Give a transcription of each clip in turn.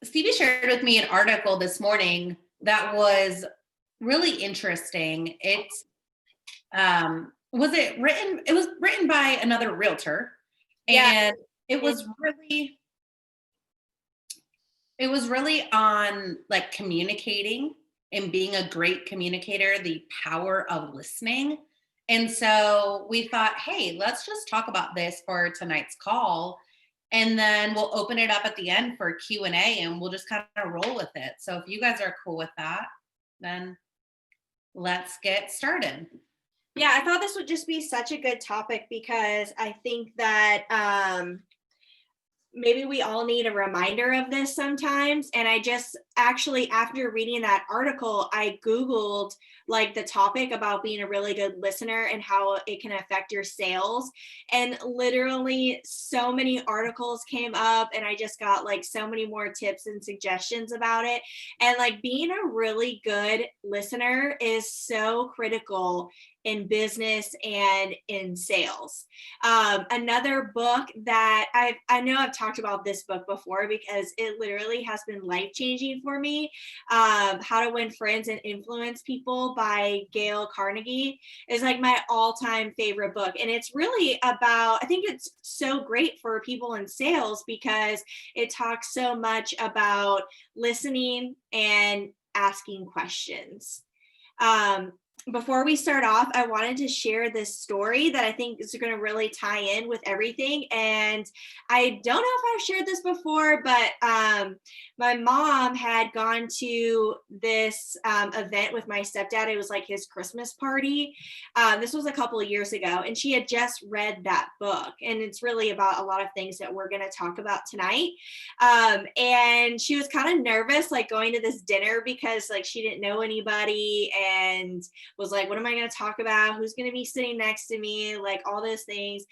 Stevie shared with me an article this morning that was really interesting. It was written by another realtor, Yeah. and it was really it was really on like communicating and being a great communicator, the power of listening. And so we thought, hey, let's just talk about this for tonight's call. And then we'll open it up at the end for Q&A and we'll just kind of roll with it. So if you guys are cool with that, then let's get started. Yeah, I thought this would just be such a good topic because I think that maybe we all need a reminder of this sometimes. And I just actually, after reading that article, I Googled like the topic about being a really good listener and how it can affect your sales. And literally so many articles came up and I just got like so many more tips and suggestions about it. And like being a really good listener is so critical in business and in sales. Another book that I know I've talked about this book before because it literally has been life-changing for me. How to Win Friends and Influence People by Gail Carnegie is like my all-time favorite book. And it's really about, I think it's so great for people in sales because it talks so much about listening and asking questions. Before we start off, I wanted to share this story that I think is going to really tie in with everything. And I don't know if I've shared this before, but my mom had gone to this event with my stepdad. It was like his Christmas party. This was a couple of years ago, and she had just read that book. And it's really about a lot of things that we're going to talk about tonight. And she was kind of nervous, like going to this dinner because like she didn't know anybody and was like, what am I going to talk about? Who's going to be sitting next to me? Like all those things.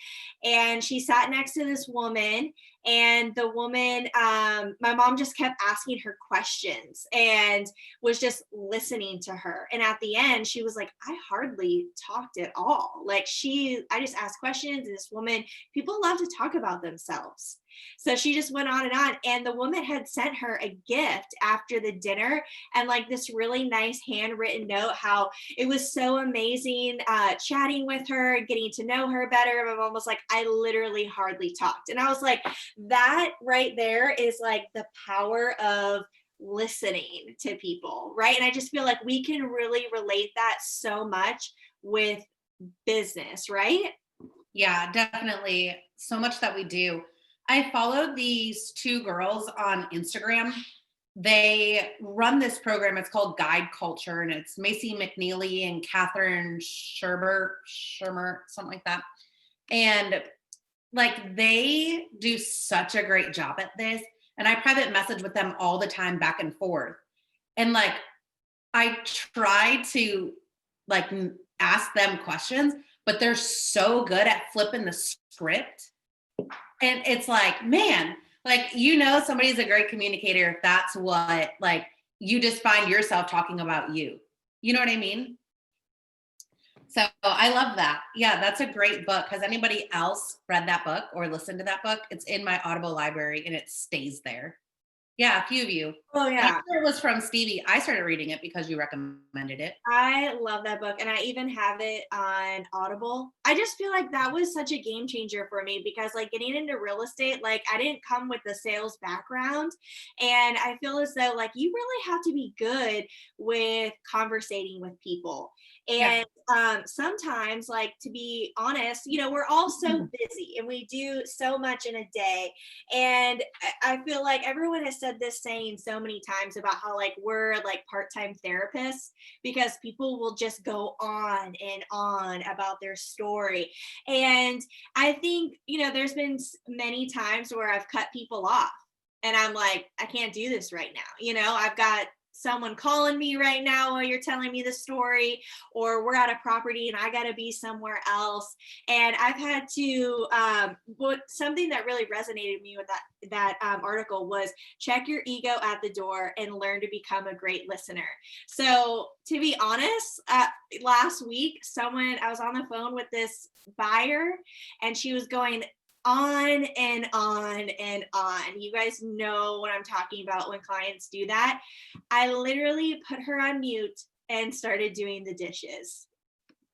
And she sat next to this woman, and the woman, my mom just kept asking her questions and was just listening to her. And at the end, she was like, I hardly talked at all. Like I just asked questions, and this woman, people love to talk about themselves. So she just went on, and the woman had sent her a gift after the dinner and like this really nice handwritten note, how it was so amazing chatting with her, getting to know her better. My mom was like, I literally hardly talked. And I was like, that right there is like the power of listening to people, right? And I just feel like we can really relate that so much with business, right? Yeah, definitely. So much that we do. I followed these two girls on Instagram. They run this program. It's called Guide Culture, and it's Macy McNeely and Catherine Shermer, something like that. And like they do such a great job at this. And I private message with them all the time back and forth. And like I try to like ask them questions, but they're so good at flipping the script. And it's like, man, like, somebody's a great communicator if that's what, like, you just find yourself talking about you. You know what I mean? So I love that. Yeah, that's a great book. Has anybody else read that book or listened to that book? It's in my Audible library and it stays there. Yeah, a few of you. Oh, yeah. After it was from Stevie, I started reading it because you recommended it. I love that book, and I even have it on Audible. I just feel like that was such a game changer for me because like getting into real estate, like I didn't come with the sales background, and I feel as though like you really have to be good with conversating with people. Yeah. And sometimes, like to be honest, we're all so busy and we do so much in a day. And I feel like everyone has said this saying so many times about how like we're like part-time therapists because people will just go on and on about their story. And I think, there's been many times where I've cut people off and I'm like, I can't do this right now. I've got someone calling me right now while you're telling me the story, or we're at a property and I got to be somewhere else. And I've had to something that really resonated with me with that article was check your ego at the door and learn to become a great listener. So to be honest, last week I was on the phone with this buyer and she was going on and on and on. You guys know what I'm talking about when clients do that. I literally put her on mute and started doing the dishes.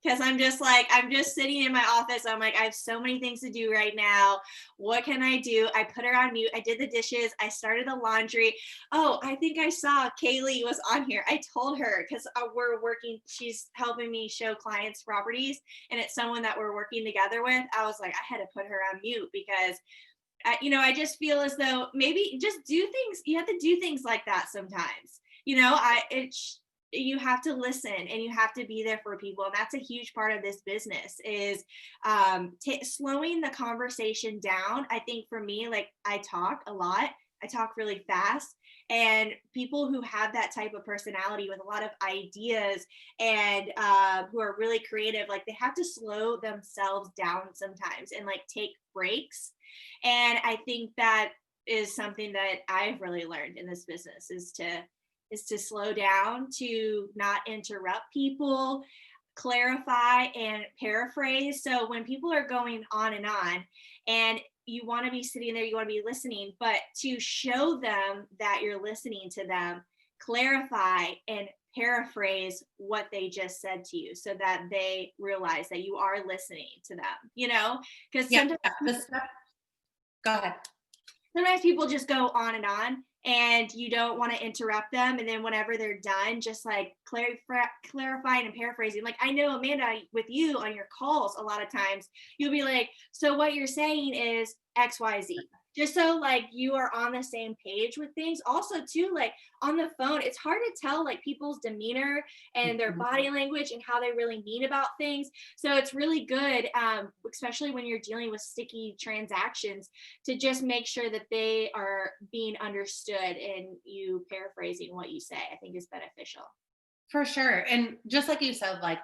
Because I'm just sitting in my office. I'm like, I have so many things to do right now. What can I do? I put her on mute. I did the dishes. I started the laundry. Oh, I think I saw Kaylee was on here. I told her because we're working, she's helping me show clients properties, and it's someone that we're working together with. I was like, I had to put her on mute because I just feel as though maybe just do things. You have to do things like that sometimes. You have to listen and you have to be there for people, and that's a huge part of this business is slowing the conversation down. I think for me, like, I talk a lot, I talk really fast, and people who have that type of personality with a lot of ideas and who are really creative, like, they have to slow themselves down sometimes and like take breaks. And I think that is something that I've really learned in this business is to slow down, to not interrupt people, clarify and paraphrase. So when people are going on and you want to be sitting there, you want to be listening, but to show them that you're listening to them, clarify and paraphrase what they just said to you so that they realize that you are listening to them, because Yeah, sometimes go ahead. sometimes people just go on and you don't want to interrupt them, and then whenever they're done, just like clarifying and paraphrasing. Like, I know, Amanda, with you on your calls, a lot of times you'll be like, so what you're saying is XYZ, just so like you are on the same page with things. Also too, like on the phone, it's hard to tell like people's demeanor and their body language and how they really mean about things. So it's really good, especially when you're dealing with sticky transactions, to just make sure that they are being understood and you paraphrasing what you say, I think is beneficial. For sure. And just like you said, like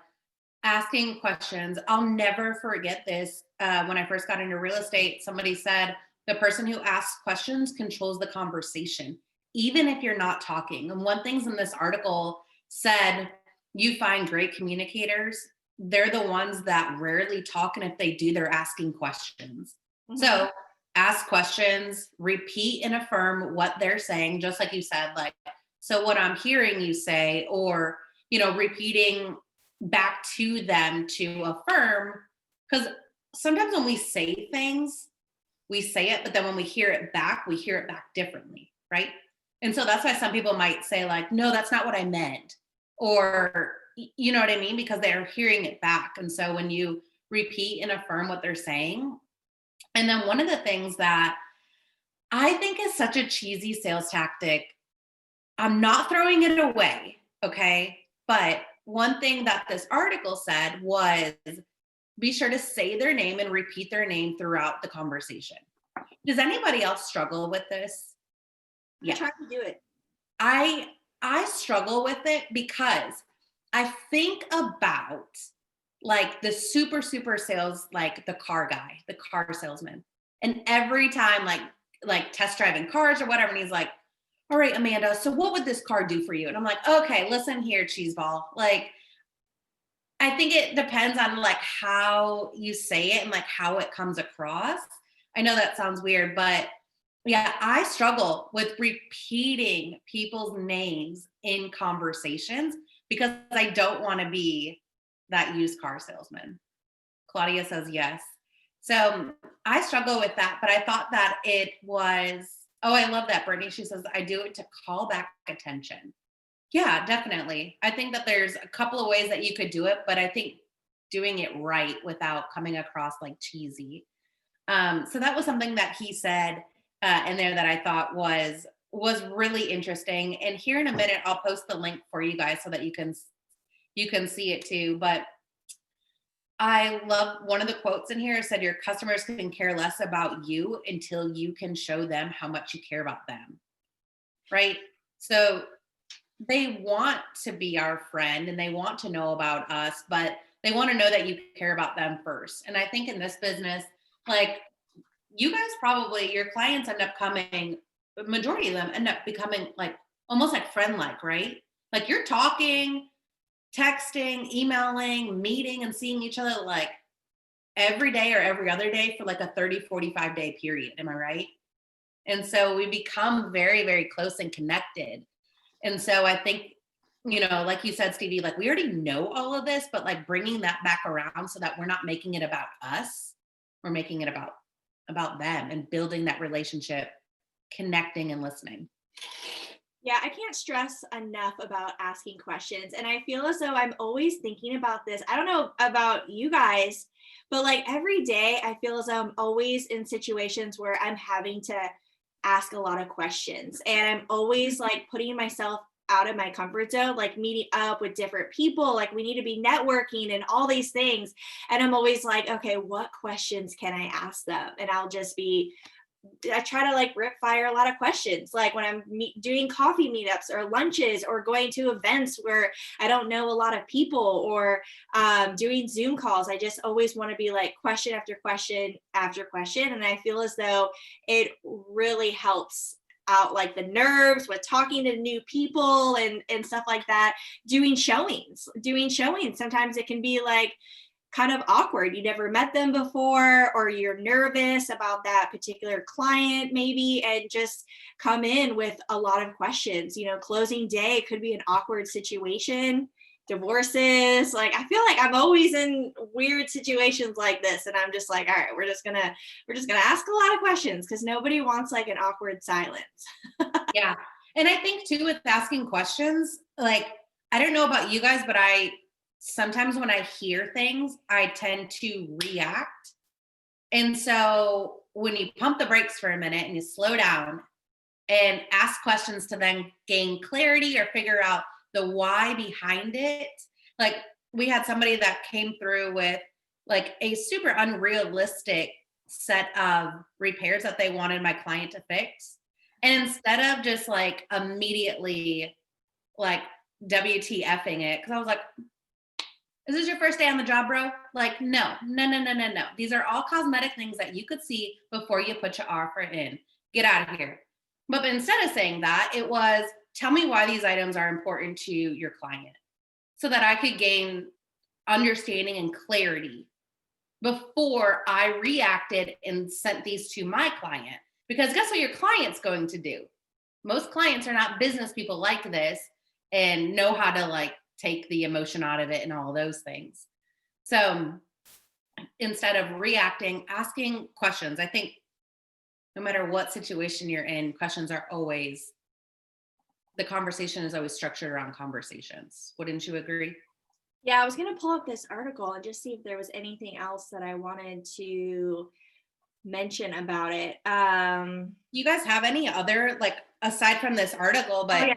asking questions, I'll never forget this. When I first got into real estate, somebody said, the person who asks questions controls the conversation, even if you're not talking. And one thing's in this article said, you find great communicators. They're the ones that rarely talk. And if they do, they're asking questions. Mhm. So ask questions, repeat and affirm what they're saying, just like you said, like, so what I'm hearing you say, or, repeating back to them to affirm. Because sometimes when we say things, we say it, but then when we hear it back differently, right? And so that's why some people might say, like, no, that's not what I meant. Or, you know what I mean? Because they're hearing it back. And so when you repeat and affirm what they're saying, and then one of the things that I think is such a cheesy sales tactic, I'm not throwing it away, okay? But one thing that this article said was be sure to say their name and repeat their name throughout the conversation. Does anybody else struggle with this? I try to do it. I struggle with it because I think about like the super sales, like the car guy, the car salesman. And every time like test driving cars or whatever, and he's like, all right, Amanda, so what would this car do for you? And I'm like, okay, listen here, cheeseball. Like, I think it depends on like how you say it and like how it comes across. I know that sounds weird, but yeah, I struggle with repeating people's names in conversations because I don't want to be that used car salesman. Claudia says yes. So I struggle with that, but I thought that it was, oh, I love that, Brittany. She says, I do it to call back attention. Yeah, definitely. I think that there's a couple of ways that you could do it, but I think doing it right without coming across like cheesy. So that was something that he said in there that I thought was really interesting. And here in a minute, I'll post the link for you guys so that you can see it too. But I love one of the quotes in here said, your customers can care less about you until you can show them how much you care about them. Right? So they want to be our friend and they want to know about us, but they want to know that you care about them first. And I think in this business, like you guys probably, your clients end up coming, majority of them end up becoming like almost like friend-like, right? Like you're talking, texting, emailing, meeting, and seeing each other like every day or every other day for like a 30, 45 day period. Am I right? And so we become very, very close and connected. And so I think, like you said, Stevie, like we already know all of this, but like bringing that back around so that we're not making it about us, we're making it about them and building that relationship, connecting and listening. Yeah, I can't stress enough about asking questions. And I feel as though I'm always thinking about this. I don't know about you guys, but like every day, I feel as though I'm always in situations where I'm having to ask a lot of questions. And I'm always like putting myself out of my comfort zone, like meeting up with different people. Like we need to be networking and all these things. And I'm always like, okay, what questions can I ask them? And I try to like rip fire a lot of questions, like when I'm doing coffee meetups or lunches or going to events where I don't know a lot of people, or doing Zoom calls. I just always want to be like question after question after question. And I feel as though it really helps out like the nerves with talking to new people and stuff like that. Doing showings. Sometimes it can be like kind of awkward. You never met them before, or you're nervous about that particular client maybe, and just come in with a lot of questions. Closing day could be an awkward situation. Divorces, like I feel like I'm always in weird situations like this, and I'm just like, all right, we're just gonna ask a lot of questions because nobody wants like an awkward silence. Yeah. And I think too, with asking questions, like, I don't know about you guys, but sometimes when I hear things, I tend to react. And so when you pump the brakes for a minute and you slow down and ask questions to then gain clarity or figure out the why behind it. Like we had somebody that came through with like a super unrealistic set of repairs that they wanted my client to fix. And instead of just like immediately like WTFing it, because I was like, is this your first day on the job, bro? Like, no. These are all cosmetic things that you could see before you put your offer in. Get out of here. But instead of saying that, it was, tell me why these items are important to your client so that I could gain understanding and clarity before I reacted and sent these to my client. Because guess what your client's going to do? Most clients are not business people like this and know how to like take the emotion out of it and all of those things. So instead of reacting, asking questions. I think no matter what situation you're in, questions are always, the conversation is always structured around conversations. Wouldn't you agree? Yeah, I was going to pull up this article and just see if there was anything else that I wanted to mention about it. You guys have any other, like, aside from this article, but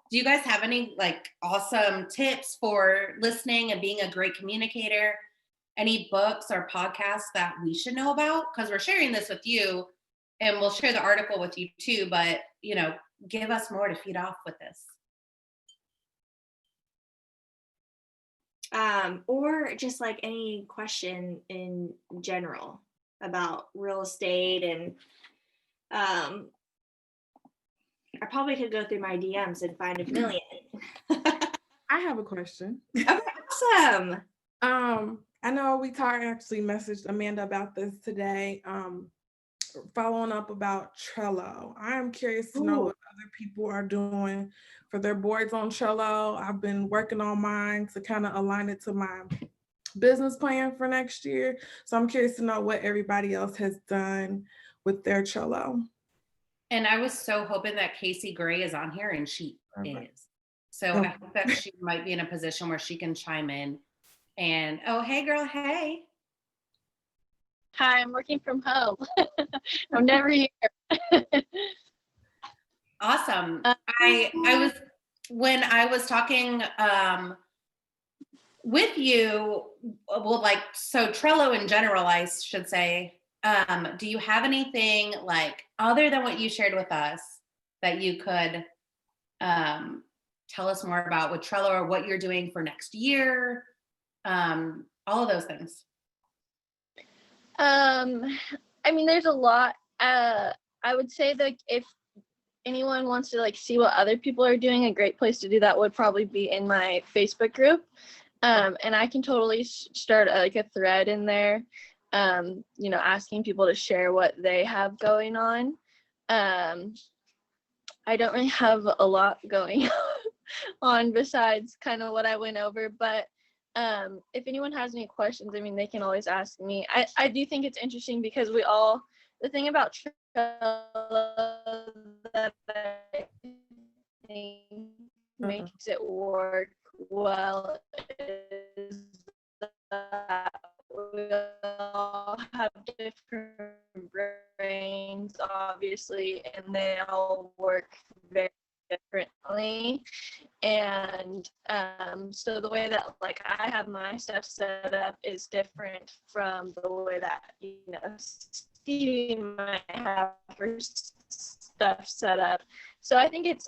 do you guys have any like awesome tips for listening and being a great communicator? Any books or podcasts that we should know about? Because we're sharing this with you and we'll share the article with you too, but give us more to feed off with this. Or just like any question in general about real estate. And I probably could go through my DMs and find a million. I have a question. Okay, awesome. I know we actually messaged Amanda about this today. Following up about Trello. I am curious to know what other people are doing for their boards on Trello. I've been working on mine to kind of align it to my business plan for next year. So I'm curious to know what everybody else has done with their Trello. And I was so hoping that Casey Gray is on here, and she is. So I hope that she might be in a position where she can chime in. And, oh, hey, girl, hey. Hi, I'm working from home. I'm never here. Awesome. When I was talking with you, well, like, so Trello in general, I should say, do you have anything like other than what you shared with us that you could tell us more about with Trello, or what you're doing for next year? All of those things. I mean, there's a lot. I would say that if anyone wants to like see what other people are doing, a great place to do that would probably be in my Facebook group. And I can totally start like a thread in there asking people to share what they have going on. I don't really have a lot going on besides kind of what I went over, but if anyone has any questions, I mean, they can always ask me. I do think it's interesting because the thing about Trello that I think makes it work well is that we all have different brains, obviously, and they all work very differently. And so the way that like I have my stuff set up is different from the way that Stevie might have her stuff set up. So I think it's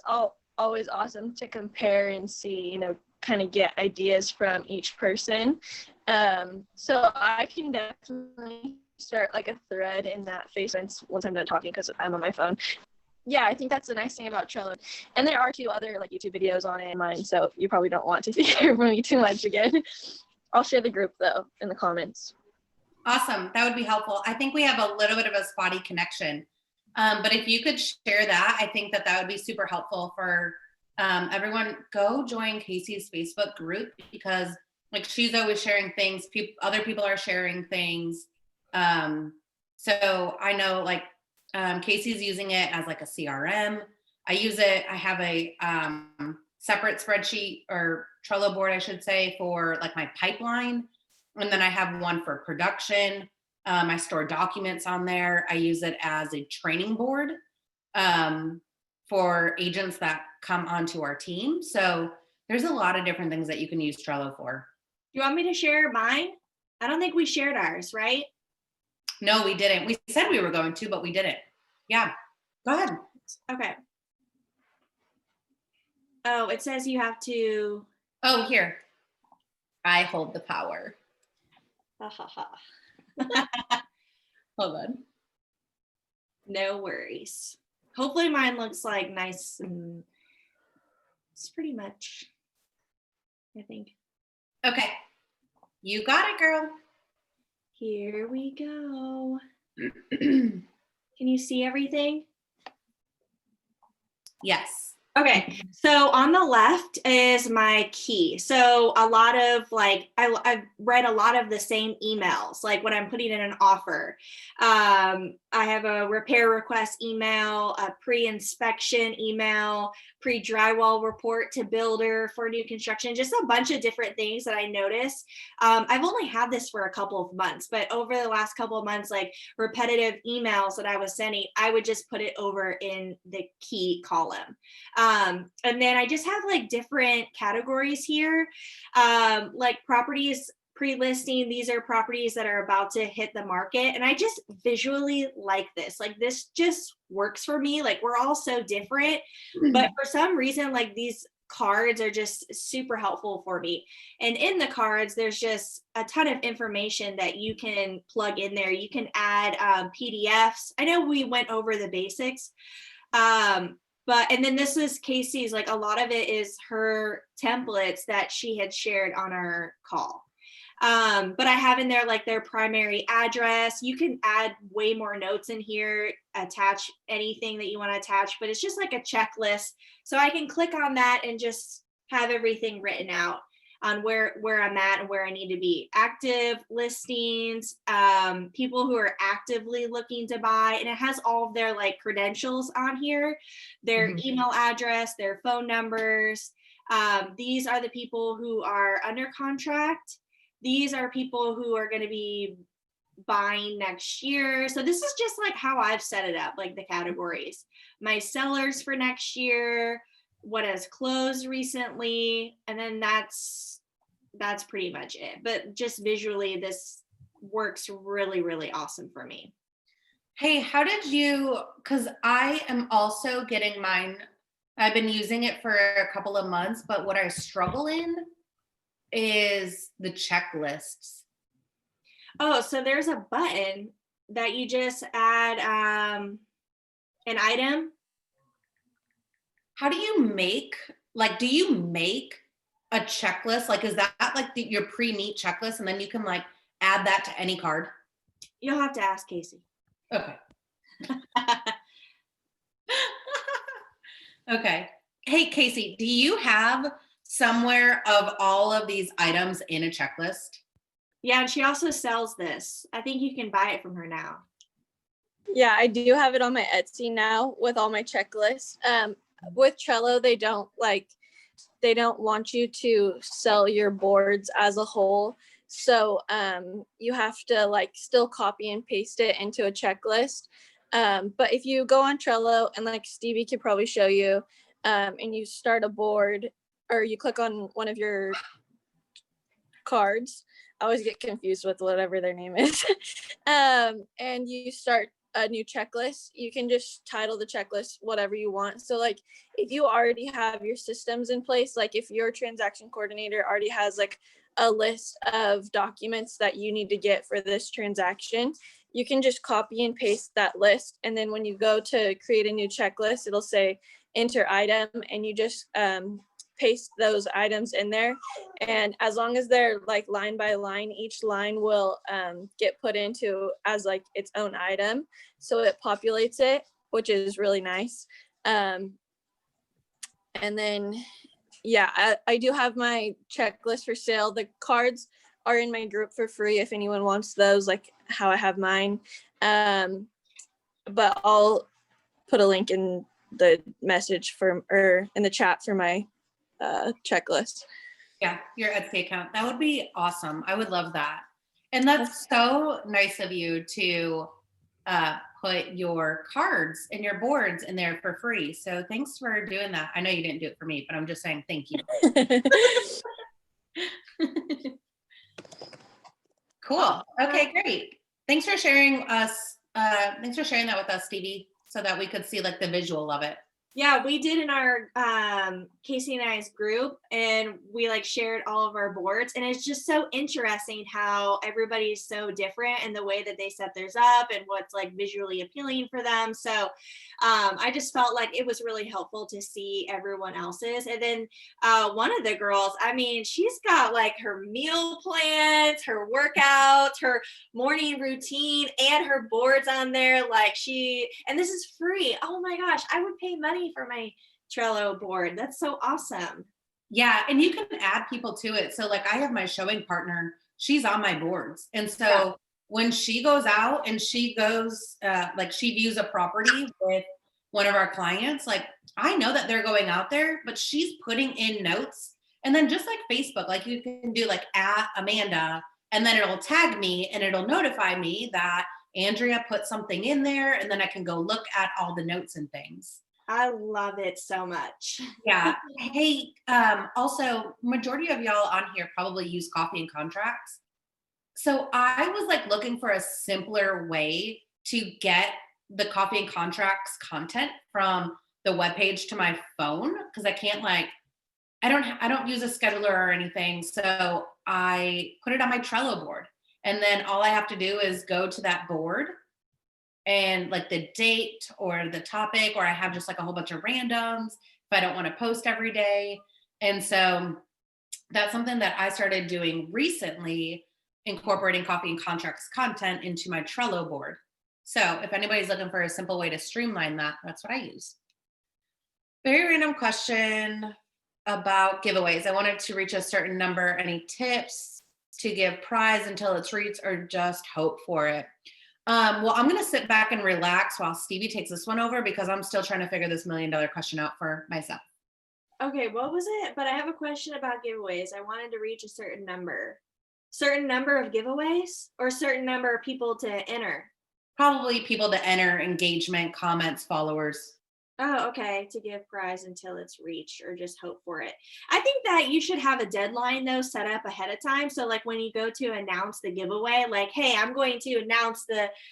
always awesome to compare and see, kind of get ideas from each person. So I can definitely start like a thread in that Facebook once I'm done talking because I'm on my phone. Yeah, I think that's the nice thing about Trello. And there are 2 other like YouTube videos on it in mine, so you probably don't want to hear from me too much again. I'll share the group though in the comments. Awesome. That would be helpful. I think we have a little bit of a spotty connection. But if you could share that, I think that would be super helpful for everyone. Go join Casey's Facebook group because like she's always sharing things. Other people are sharing things. So I know like Casey's using it as like a CRM. I use it. I have a separate spreadsheet or Trello board, I should say, for like my pipeline. And then I have one for production. I store documents on there. I use it as a training board for agents that come onto our team. So there's a lot of different things that you can use Trello for. You want me to share mine? I don't think we shared ours, right? No, we didn't. We said we were going to, but we didn't. Yeah, go ahead. Okay. Oh, it says you have to. Oh, here. I hold the power. Hold on. No worries. Hopefully mine looks like nice and it's pretty much, I think. Okay. You got it, girl. Here we go. Can you see everything? Yes. Okay, so on the left is my key. So a lot of like, I've read a lot of the same emails, like when I'm putting in an offer. I have a repair request email, a pre-inspection email, pre-drywall report to builder for new construction, just a bunch of different things that I noticed. I've only had this for a couple of months, but over the last couple of months, like repetitive emails that I was sending, I would just put it over in the key column. And then I just have like different categories here, like properties pre-listing. These are properties that are about to hit the market. And I just visually like this. Like this just works for me. Like we're all so different, but for some reason, like these cards are just super helpful for me. And in the cards, there's just a ton of information that you can plug in there. You can add PDFs. I know we went over the basics. And then this is Casey's, like a lot of it is her templates that she had shared on our call. But I have in there like their primary address. You can add way more notes in here, attach anything that you want to attach, but it's just like a checklist. So I can click on that and just have everything written out on where I'm at and where I need to be. Active listings, people who are actively looking to buy, and it has all of their like credentials on here, their email address, their phone numbers. These are the people who are under contract. These are people who are going to be buying next year. So this is just like how I've set it up, like the categories. My sellers for next year, what has closed recently, and then that's pretty much it. But just visually, this works really, really awesome for me. Hey, how did you, because I am also getting mine, I've been using it for a couple of months, but what I struggle in is the checklists. Oh, so there's a button that you just add an item. How do you make, like, do you make a checklist? Like, is that like your pre-meet checklist? And then you can like add that to any card? You'll have to ask Casey. Okay. Okay. Hey, Casey, do you have somewhere of all of these items in a checklist? Yeah, and she also sells this. I think you can buy it from her now. Yeah, I do have it on my Etsy now with all my checklists. With Trello, they don't want you to sell your boards as a whole. So you have to like still copy and paste it into a checklist. But if you go on Trello, and like Stevie could probably show you, and you start a board, or you click on one of your cards, I always get confused with whatever their name is, and you start a new checklist, you can just title the checklist whatever you want. So like if you already have your systems in place, like if your transaction coordinator already has like a list of documents that you need to get for this transaction, you can just copy and paste that list. And then when you go to create a new checklist, it'll say enter item, and you just paste those items in there. And as long as they're like line by line, each line will get put into as like its own item. So it populates it, which is really nice. And then, yeah, I do have my checklist for sale. The cards are in my group for free if anyone wants those, like how I have mine. But I'll put a link in the message or in the chat for my checklist. Yeah, your Etsy account. That would be awesome. I would love that. And that's so nice of you to put your cards and your boards in there for free. So thanks for doing that. I know you didn't do it for me, but I'm just saying thank you. Cool. Okay, great. Thanks for sharing thanks for sharing that with us, Stevie, so that we could see like the visual of it. Yeah, we did in our Casey and I's group, and we like shared all of our boards, and it's just so interesting how everybody's so different in the way that they set theirs up and what's like visually appealing for them. So I just felt like it was really helpful to see everyone else's. And then one of the girls, I mean, she's got like her meal plans, her workouts, her morning routine, and her boards on there. Like and this is free. Oh my gosh, I would pay money for my Trello board. That's so awesome. Yeah, and you can add people to it. So like I have my showing partner, she's on my boards. And so when she goes out and she goes like she views a property with one of our clients, like I know that they're going out there, but she's putting in notes. And then just like Facebook, like you can do like at Amanda, and then it'll tag me and it'll notify me that Andrea put something in there, and then I can go look at all the notes and things. I love it so much. Yeah. Hey, also, majority of y'all on here probably use Coffee and Contracts. So I was like looking for a simpler way to get the Coffee and Contracts content from the webpage to my phone, because I can't like, I don't use a scheduler or anything. So I put it on my Trello board, and then all I have to do is go to that board and like the date or the topic, or I have just like a whole bunch of randoms if I don't want to post every day. And so that's something that I started doing recently, incorporating Coffee and Contracts content into my Trello board. So if anybody's looking for a simple way to streamline that, that's what I use. Very random question about giveaways. I wanted to reach a certain number. Any tips to give prize until it's reached, or just hope for it? Well, I'm going to sit back and relax while Stevie takes this one over, because I'm still trying to figure this $1 million question out for myself. Okay, what was it? But I have a question about giveaways. I wanted to reach a certain number of giveaways, or a certain number of people to enter. Probably people to enter, engagement, comments, followers. Oh, okay. To give prize until it's reached, or just hope for it. I think that you should have a deadline though set up ahead of time. So like when you go to announce the giveaway, like, hey, I'm going to announce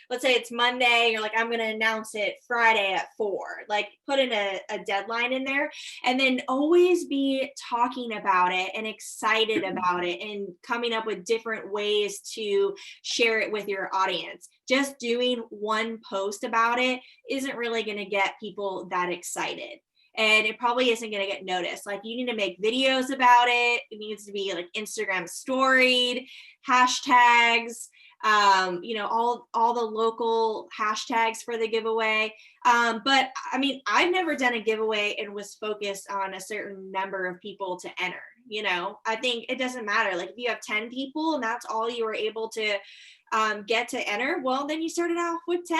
let's say it's Monday, you're like, I'm going to announce it Friday at 4. Like put in a deadline in there, and then always be talking about it and excited about it and coming up with different ways to share it with your audience. Just doing one post about it isn't really going to get people that excited, and it probably isn't going to get noticed. Like you need to make videos about it. It needs to be like Instagram storied, hashtags, all the local hashtags for the giveaway. But I mean, I've never done a giveaway and was focused on a certain number of people to enter. I think it doesn't matter. Like if you have 10 people and that's all you were able to get to enter, well, then you started off with 10.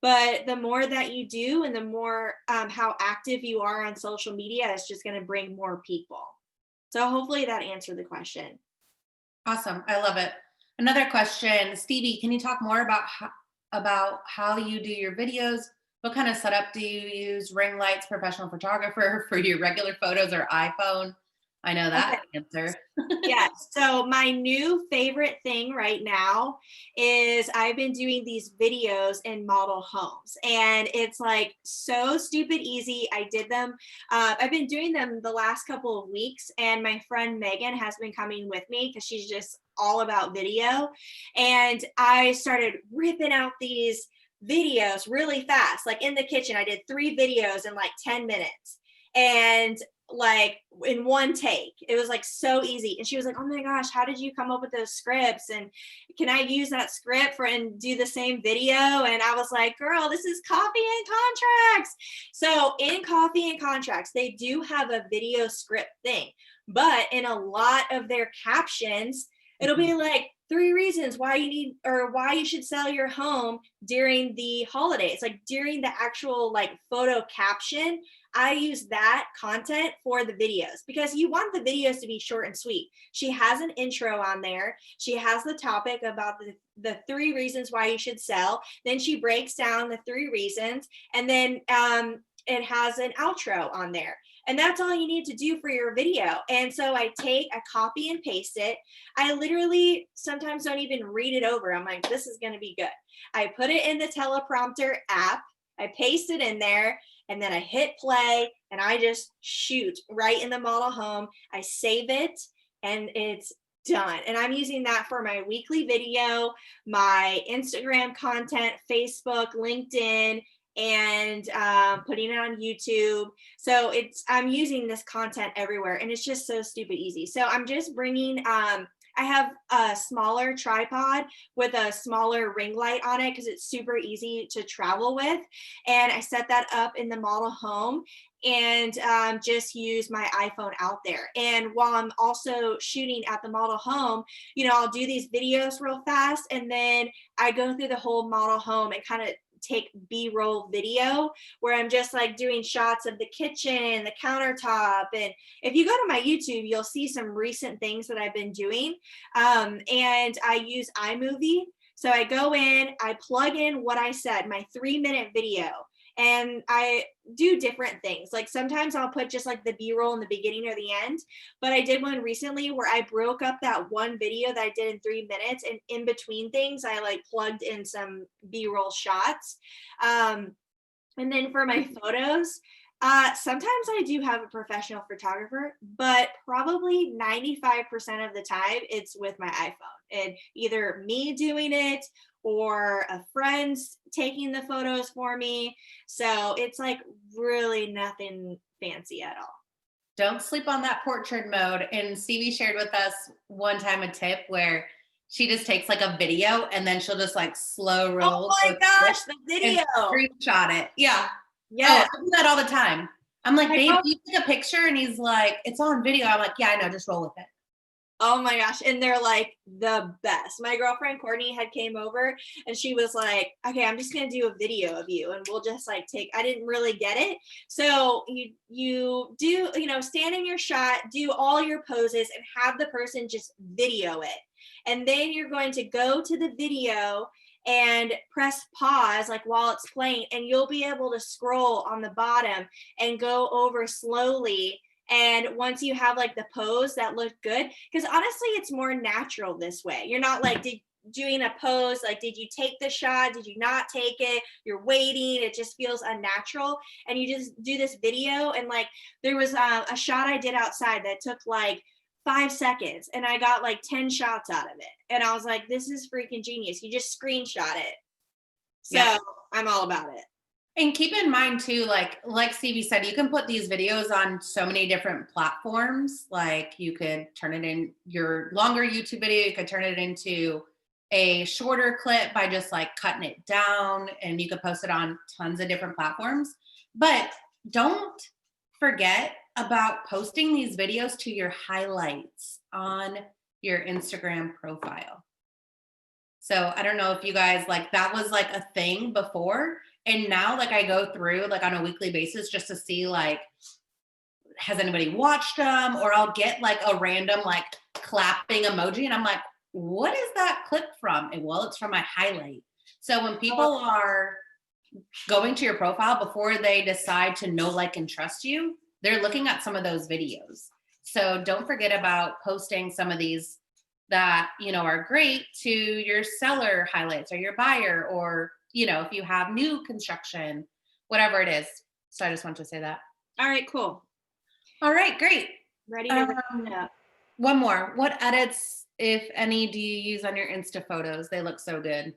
But the more that you do and the more how active you are on social media, it's just going to bring more people. So hopefully that answered the question. Awesome. I love it. Another question, Stevie, can you talk more about how you do your videos? What kind of setup do you use? Ring lights, professional photographer for your regular photos, or iPhone? I know that answer. Yeah. So my new favorite thing right now is I've been doing these videos in model homes, and it's like so stupid easy. I did them. I've been doing them the last couple of weeks, and my friend Megan has been coming with me because she's just all about video. And I started ripping out these videos really fast. Like in the kitchen, I did 3 videos in like 10 minutes. And like in one take, it was like so easy. And she was like, oh my gosh, how did you come up with those scripts? And can I use that script and do the same video? And I was like, girl, this is Coffee and Contracts. So in Coffee and Contracts, they do have a video script thing, but in a lot of their captions, it'll be like 3 reasons why you need or why you should sell your home during the holidays. Like during the actual like photo caption, I use that content for the videos because you want the videos to be short and sweet. She has an intro on there. She has the topic about the 3 reasons why you should sell. Then she breaks down the 3 reasons, and then it has an outro on there. And that's all you need to do for your video. And so I copy and paste it. I literally sometimes don't even read it over. I'm like, this is going to be good. I put it in the teleprompter app. I paste it in there, and then I hit play, and I just shoot right in the model home. I save it, and it's done. And I'm using that for my weekly video, my Instagram content, Facebook, LinkedIn, and putting it on YouTube. So I'm using this content everywhere, and it's just so stupid easy. So I'm just bringing, I have a smaller tripod with a smaller ring light on it because it's super easy to travel with. And I set that up in the model home and just use my iPhone out there. And while I'm also shooting at the model home, I'll do these videos real fast, and then I go through the whole model home and kind of take B-roll video where I'm just like doing shots of the kitchen, the countertop. And if you go to my YouTube, you'll see some recent things that I've been doing. And I use iMovie. So I go in, I plug in what I said, my 3-minute video, and I do different things. Like sometimes I'll put just like the B-roll in the beginning or the end, but I did one recently where I broke up that one video that I did in 3 minutes, and in between things, I like plugged in some B-roll shots. And then for my photos, sometimes I do have a professional photographer, but probably 95% of the time it's with my iPhone, and either me doing it or a friend's taking the photos for me. So it's like really nothing fancy at all. Don't sleep on that portrait mode. And Stevie shared with us one time a tip where she just takes like a video and then she'll just like slow roll. Oh my gosh, the video. Screenshot it. Yeah. Yeah. Oh, I do that all the time. I'm like, babe, do you take a picture? And he's like, it's on video. I'm like, yeah, I know, just roll with it. Oh my gosh. And they're like the best. My girlfriend Courtney had came over, and she was like, okay, I'm just going to do a video of you, and we'll just like I didn't really get it. So you do, stand in your shot, do all your poses, and have the person just video it. And then you're going to go to the video and press pause like while it's playing, and you'll be able to scroll on the bottom and go over slowly. And once you have like the pose that looked good, because honestly, it's more natural this way. You're not like doing a pose, like, did you take the shot? Did you not take it? You're waiting. It just feels unnatural. And you just do this video. And like, there was a shot I did outside that took like 5 seconds, and I got like 10 shots out of it. And I was like, this is freaking genius. You just screenshot it. So yeah. I'm all about it. And keep in mind too, like Stevie said, you can put these videos on so many different platforms. Like you could turn it in your longer YouTube video. You could turn it into a shorter clip by just like cutting it down, and you could post it on tons of different platforms. But don't forget about posting these videos to your highlights on your Instagram profile. So I don't know if you guys like that was like a thing before. And now like I go through like on a weekly basis just to see like, has anybody watched them? Or I'll get like a random like clapping emoji and I'm like, what is that clip from? And well, it's from my highlight. So when people are going to your profile before they decide to know, like, and trust you, they're looking at some of those videos. So don't forget about posting some of these that, you know, are great to your seller highlights or your buyer, or, you know, if you have new construction, whatever it is. So I just want to say that. All right, cool. All right, great. Ready to wrap it up. One more. What edits, if any, do you use on your Insta photos? They look so good.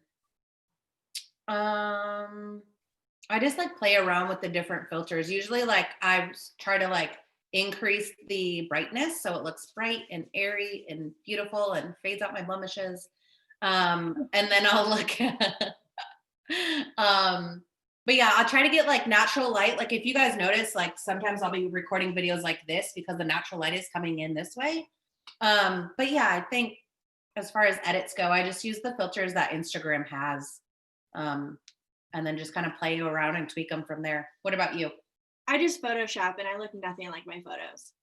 I just like play around with the different filters. Usually like I try to like increase the brightness so it looks bright and airy and beautiful and fades out my blemishes. And then I'll look at, but yeah, I'll try to get like natural light. Like if you guys notice, like sometimes I'll be recording videos like this because the natural light is coming in this way. But yeah, I think as far as edits go, I just use the filters that Instagram has. And then just kind of play around and tweak them from there. What about you? I just Photoshop and I look nothing like my photos.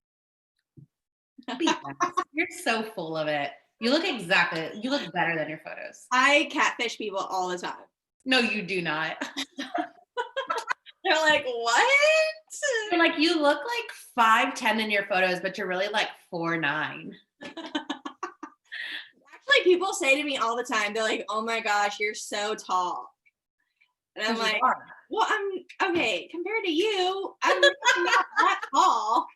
You're so full of it. You look better than your photos. I catfish people all the time. No, you do not. They're like, what? You're like, you look like 5'10" in your photos, but you're really like 4'9". Actually, people say to me all the time, they're like, oh my gosh, you're so tall. And I'm like, well, I'm okay compared to you. I'm not that tall.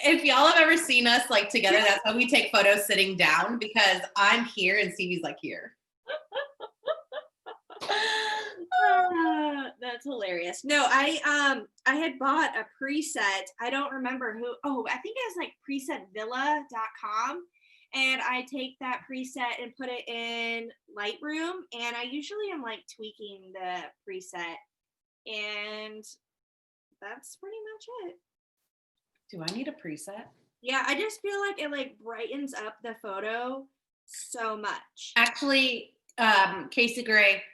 If y'all have ever seen us like together, that's why we take photos sitting down, because I'm here and Stevie's like here. That's hilarious. No, I had bought a preset. I don't remember who. Oh, I think it was like presetvilla.com. And I take that preset and put it in Lightroom. And I usually am like tweaking the preset. And that's pretty much it. Do I need a preset? Yeah, I just feel like it like brightens up the photo so much. Actually, Casey Gray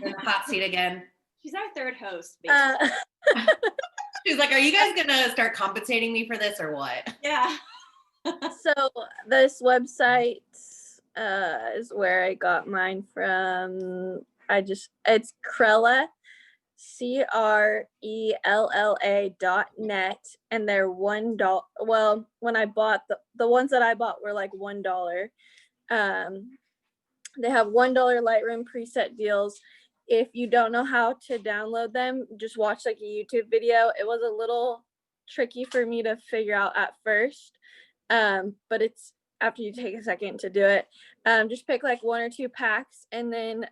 in the hot seat again. She's our third host, basically. She's like, are you guys gonna start compensating me for this or what? Yeah. So this website is where I got mine from. It's Crella, CRELLA.net, and they're $1. Well, when I bought the ones that I bought were like $1. They have $1 Lightroom preset deals. If you don't know how to download them, just watch like a YouTube video. It was a little tricky for me to figure out at first. But it's after you take a second to do it, just pick like 1 or 2 packs, and then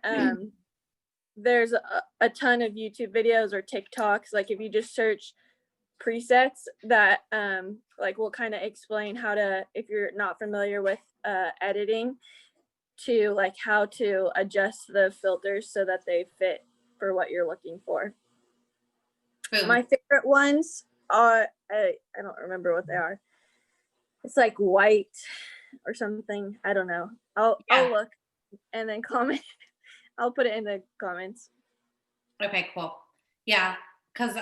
there's a ton of YouTube videos or TikToks. Like if you just search presets that like will kind of explain how to, if you're not familiar with editing, to like how to adjust the filters so that they fit for what you're looking for. Boom. My favorite ones are, I don't remember what they are. It's like white or something. I don't know. I'll look and then comment. I'll put it in the comments. Okay, cool. Yeah, because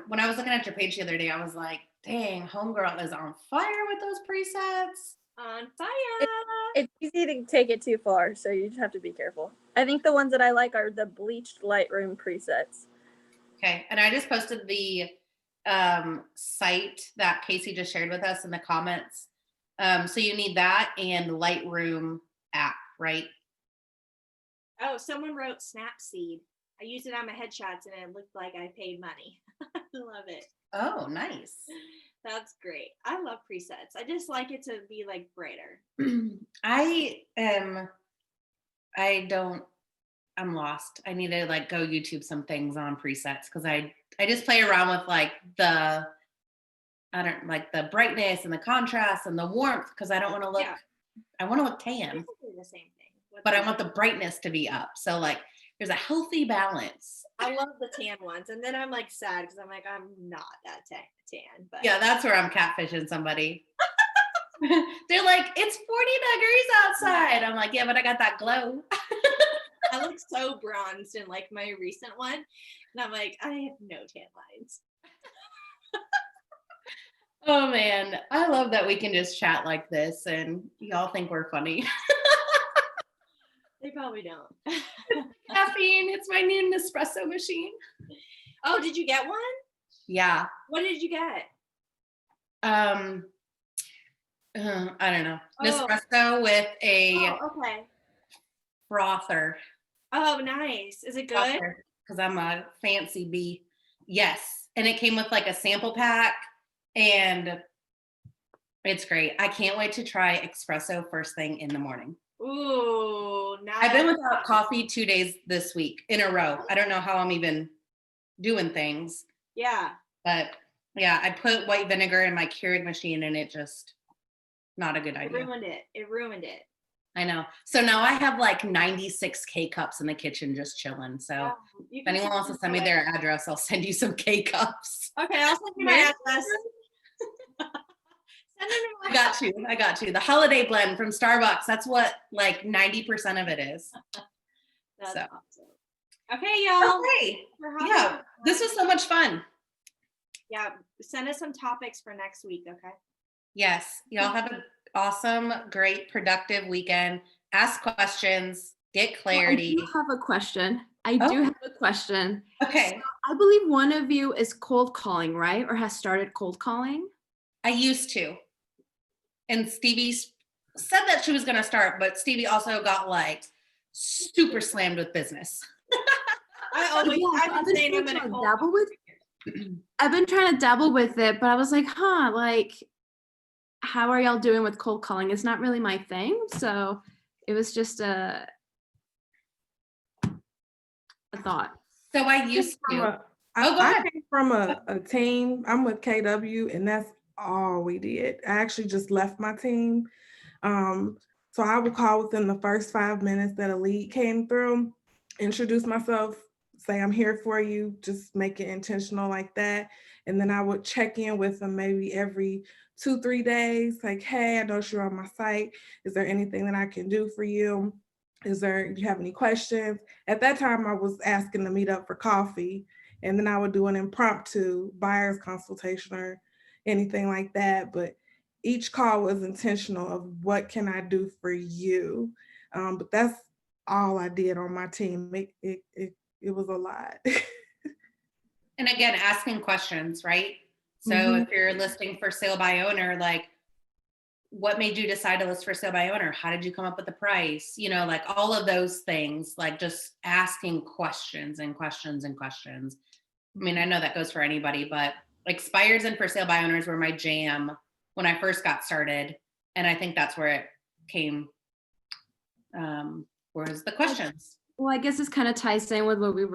when I was looking at your page the other day, I was like, dang, homegirl is on fire with those presets. On fire. It's easy to take it too far, so you just have to be careful. I think the ones that I like are the bleached Lightroom presets. Okay, and I just posted the site that Casey just shared with us in the comments. So you need that and Lightroom app, right? Oh, someone wrote Snapseed. I used it on my headshots and it looked like I paid money. I love it. Oh, nice. That's great. I love presets. I just like it to be like brighter. I'm lost. I need to like go YouTube some things on presets, because I just play around with like the brightness and the contrast and the warmth, because I don't want to look I want to look tan, Basically the same thing. but I want the brightness to be up. So like there's a healthy balance. I love the tan ones. And then I'm like sad because I'm like, I'm not that tan. But Yeah, that's where I'm catfishing somebody. They're like, it's 40 degrees outside. I'm like, yeah, but I got that glow. I look so bronzed in like my recent one. And I'm like, I have no tan lines. Oh man, I love that we can just chat like this and y'all think we're funny. They probably don't. Caffeine, it's my new Nespresso machine. Oh, did you get one? Yeah. What did you get? I don't know. Oh. Nespresso with a Okay. frother. Oh, nice. Is it good? Because I'm a fancy bee. Yes. And it came with like a sample pack and it's great. I can't wait to try espresso first thing in the morning. Ooh, nice. I've been without coffee 2 days this week in a row. I don't know how I'm even doing things. Yeah. But yeah, I put white vinegar in my Keurig machine and it just not a good idea. It ruined it. I know. So now I have like 96 K-cups in the kitchen just chilling. So if anyone wants to send me their address, I'll send you some K-cups. Okay, I'll send you my address. I got you. The holiday blend from Starbucks. That's what like 90% of it is. That's so awesome. Okay, y'all. Okay. Yeah, this was so much fun. Yeah, send us some topics for next week, okay? Yes, y'all have an awesome, great, productive weekend. Ask questions, get clarity. I do have a question. I do have a question. Okay. So I believe one of you is cold calling, right? Or has started cold calling? I used to. And Stevie said that she was going to start, but Stevie also got like super slammed with business. I've been trying to dabble with it, but I was like, like, how are y'all doing with cold calling? It's not really my thing. So it was just a thought. So I used to. I came from a team. I'm with KW, and that's all we did. I actually just left my team. So I would call within the first 5 minutes that a lead came through, introduce myself, say I'm here for you, just make it intentional like that. And then I would check in with them maybe every 2-3 days, like, hey, I know you're on my site. Is there anything that I can do for you? Do you have any questions? At that time, I was asking to meet up for coffee, and then I would do an impromptu buyer's consultation or anything like that. But each call was intentional of what can I do for you? But that's all I did on my team. It was a lot. And again, asking questions, right? So if you're listing for sale by owner, like what made you decide to list for sale by owner? How did you come up with the price? You know, like all of those things, like just asking questions and questions and questions. I mean, I know that goes for anybody, but expireds and for sale by owners were my jam when I first got started. And I think that's where it came, was the questions. Well, I guess this kind of ties in with what you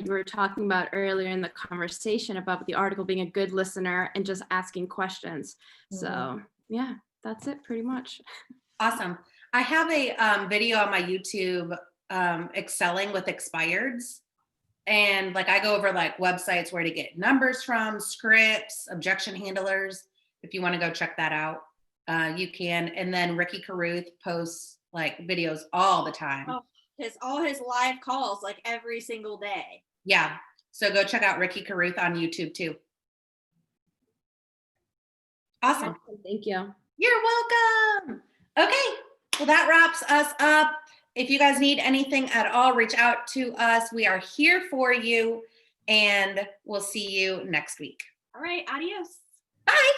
were talking about earlier in the conversation about the article being a good listener and just asking questions. So yeah, that's it pretty much. Awesome. I have a video on my YouTube excelling with expireds. And like I go over like websites where to get numbers from, scripts, objection handlers. If you want to go check that out, you can. And then Ricky Carruth posts like videos all the time. All his live calls like every single day. Yeah. So go check out Ricky Carruth on YouTube too. Awesome. Thank you. You're welcome. Okay. Well, that wraps us up. If you guys need anything at all, reach out to us. We are here for you, and we'll see you next week. All right. Adios. Bye.